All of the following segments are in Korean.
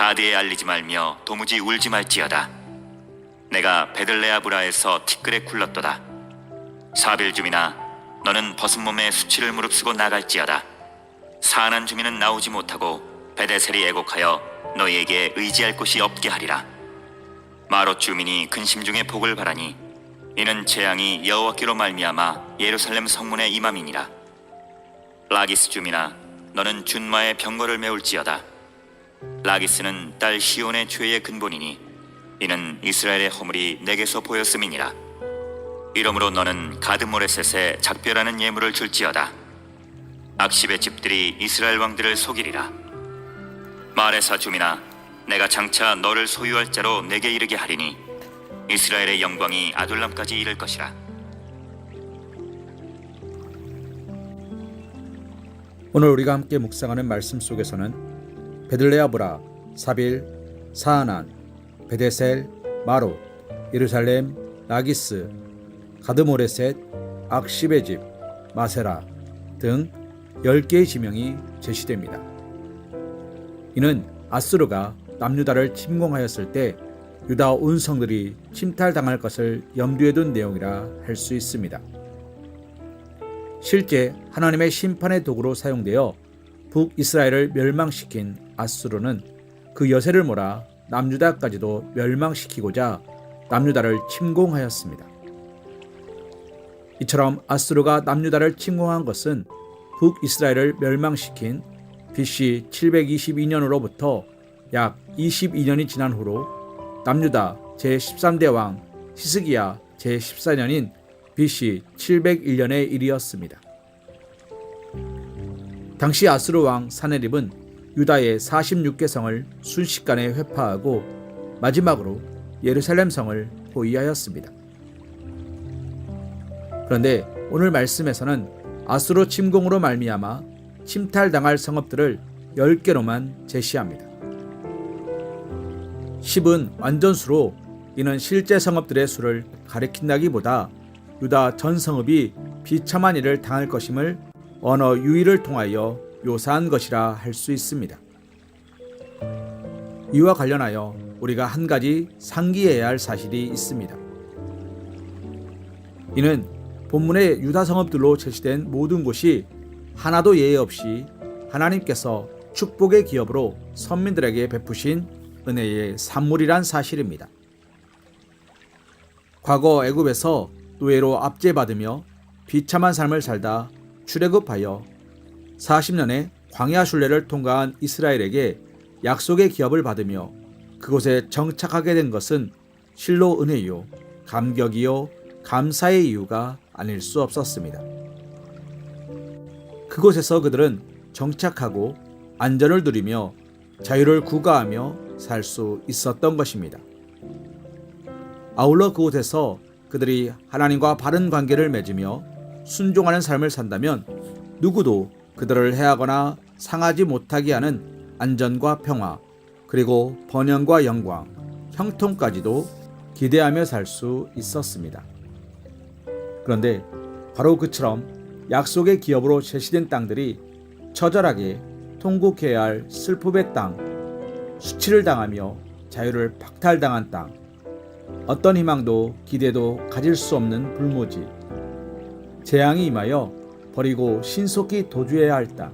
가드에 알리지 말며 도무지 울지 말지어다. 내가 베들레아브라에서 티끌에 굴렀도다. 사빌 주민아, 너는 벗은 몸에 수치를 무릅쓰고 나갈지어다. 사난 주민은 나오지 못하고 베데셀이 애곡하여 너희에게 의지할 곳이 없게 하리라. 마롯 주민이 근심 중에 복을 바라니 이는 재앙이 여호와께로 말미암아 예루살렘 성문에 임함이니라. 라기스 주민아, 너는 준마의 병거를 메울지어다. 라기스는 딸 시온의 죄의 근본이니 이는 이스라엘의 허물이 내게서 보였음이니라. 이러므로 너는 가드모레셋에 작별하는 예물을 줄지어다. 악십의 집들이 이스라엘 왕들을 속이리라. 마레사 주민아, 내가 장차 너를 소유할 자로 내게 이르게 하리니 이스라엘의 영광이 아둘람까지 이를 것이라. 오늘 우리가 함께 묵상하는 말씀 속에서는 베들레아브라, 사빌, 사아난, 베데셀, 마롯, 예루살렘, 라기스, 가드모레셋, 악십의 집, 마세라 등 10개의 지명이 제시됩니다. 이는 아수르가 남유다를 침공하였을 때 유다 온 성들이 침탈당할 것을 염두에 둔 내용이라 할 수 있습니다. 실제 하나님의 심판의 도구로 사용되어 북이스라엘을 멸망시킨 아수르는 그 여세를 몰아 남유다까지도 멸망시키고자 남유다를 침공하였습니다. 이처럼 아수르가 남유다를 침공한 것은 북이스라엘을 멸망시킨 BC 722년으로부터 약 22년이 지난 후로 남유다 제13대 왕 히스기야 제14년인 BC 701년의 일이었습니다. 당시 아수르 왕 사네립은 유다의 46개 성을 순식간에 회파하고 마지막으로 예루살렘 성을 포위하였습니다. 그런데 오늘 말씀에서는 아수르 침공으로 말미암아 침탈당할 성읍들을 10개로만 제시합니다. 10은 완전수로 이는 실제 성읍들의 수를 가리킨다기보다 유다 전 성읍이 비참한 일을 당할 것임을 언어 유희를 통하여 묘사한 것이라 할 수 있습니다. 이와 관련하여 우리가 한 가지 상기해야 할 사실이 있습니다. 이는 본문의 유다 성읍들로 제시된 모든 곳이 하나도 예외 없이 하나님께서 축복의 기업으로 선민들에게 베푸신 은혜의 산물이란 사실입니다. 과거 애굽에서 노예로 압제받으며 비참한 삶을 살다 출애굽하여 40년의 광야 순례를 통과한 이스라엘에게 약속의 기업을 받으며 그곳에 정착하게 된 것은 실로 은혜요, 감격이요, 감사의 이유가 아닐 수 없었습니다. 그곳에서 그들은 정착하고 안전을 누리며 자유를 구가하며 살 수 있었던 것입니다. 아울러 그곳에서 그들이 하나님과 바른 관계를 맺으며 순종하는 삶을 산다면 누구도 그들을 해하거나 상하지 못하게 하는 안전과 평화, 그리고 번영과 영광, 형통까지도 기대하며 살 수 있었습니다. 그런데 바로 그처럼 약속의 기업으로 제시된 땅들이 처절하게 통곡해야 할 슬픔의 땅, 수치를 당하며 자유를 박탈당한 땅, 어떤 희망도 기대도 가질 수 없는 불모지, 재앙이 임하여 버리고 신속히 도주해야 할 땅,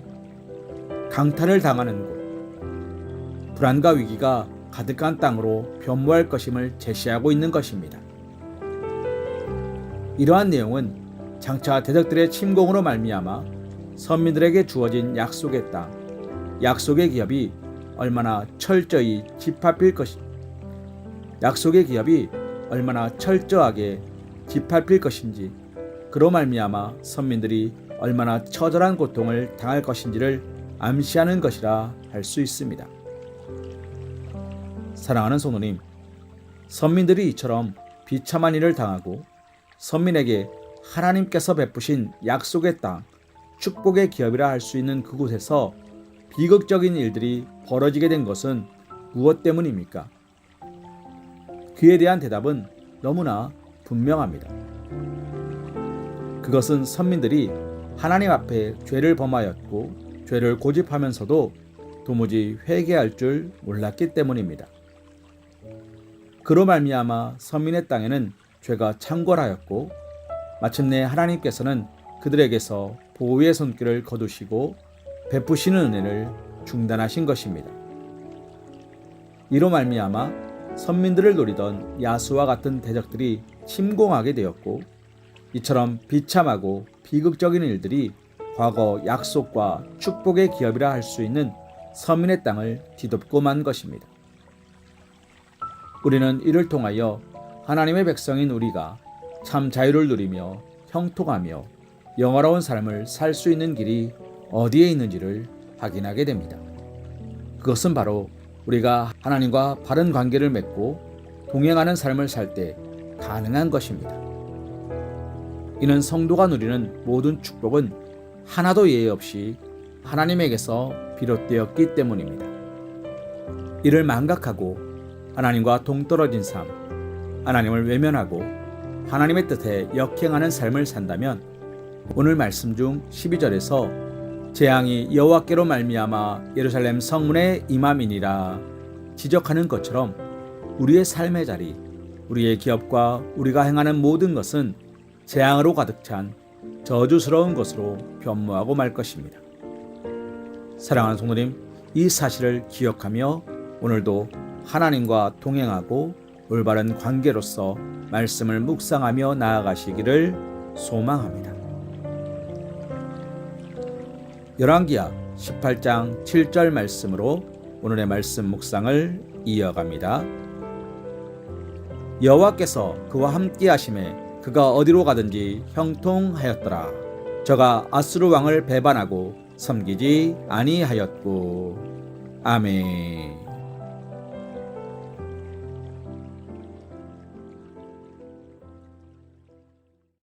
강탈을 당하는 곳, 불안과 위기가 가득한 땅으로 변모할 것임을 제시하고 있는 것입니다. 이러한 내용은 장차 대적들의 침공으로 말미암아 선민들에게 주어진 약속의 땅, 약속의 기업이 얼마나 철저히 짓밟힐 약속의 기업이 얼마나 철저하게 짓밟힐 것인지, 그로 말미암아 선민들이 얼마나 처절한 고통을 당할 것인지를 암시하는 것이라 할 수 있습니다. 사랑하는 성도님, 선민들이 이처럼 비참한 일을 당하고 선민에게 하나님께서 베푸신 약속의 땅, 축복의 기업이라 할 수 있는 그곳에서 비극적인 일들이 벌어지게 된 것은 무엇 때문입니까? 그에 대한 대답은 너무나 분명합니다. 그것은 선민들이 하나님 앞에 죄를 범하였고 죄를 고집하면서도 도무지 회개할 줄 몰랐기 때문입니다. 그로 말미암아 선민의 땅에는 죄가 창궐하였고 마침내 하나님께서는 그들에게서 보호의 손길을 거두시고 베푸시는 은혜를 중단하신 것입니다. 이로 말미암아 선민들을 노리던 야수와 같은 대적들이 침공하게 되었고 이처럼 비참하고 비극적인 일들이 과거 약속과 축복의 기업이라 할 수 있는 서민의 땅을 뒤덮고 만 것입니다. 우리는 이를 통하여 하나님의 백성인 우리가 참 자유를 누리며 형통하며 영화로운 삶을 살 수 있는 길이 어디에 있는지를 확인하게 됩니다. 그것은 바로 우리가 하나님과 바른 관계를 맺고 동행하는 삶을 살 때 가능한 것입니다. 이는 성도가 누리는 모든 축복은 하나도 예외 없이 하나님에게서 비롯되었기 때문입니다. 이를 망각하고 하나님과 동떨어진 삶, 하나님을 외면하고 하나님의 뜻에 역행하는 삶을 산다면 오늘 말씀 중 12절에서 재앙이 여호와께로 말미암아 예루살렘 성문에 임함이니라 지적하는 것처럼 우리의 삶의 자리, 우리의 기업과 우리가 행하는 모든 것은 재앙으로 가득 찬 저주스러운 것으로 변모하고 말 것입니다. 사랑하는 성도님, 이 사실을 기억하며 오늘도 하나님과 동행하고 올바른 관계로서 말씀을 묵상하며 나아가시기를 소망합니다. 열왕기하 18장 7절 말씀으로 오늘의 말씀 묵상을 이어갑니다. 여호와께서 그와 함께 하심에 그가 어디로 가든지 형통하였더라. 저가 아수르 왕을 배반하고 섬기지 아니하였고. 아멘.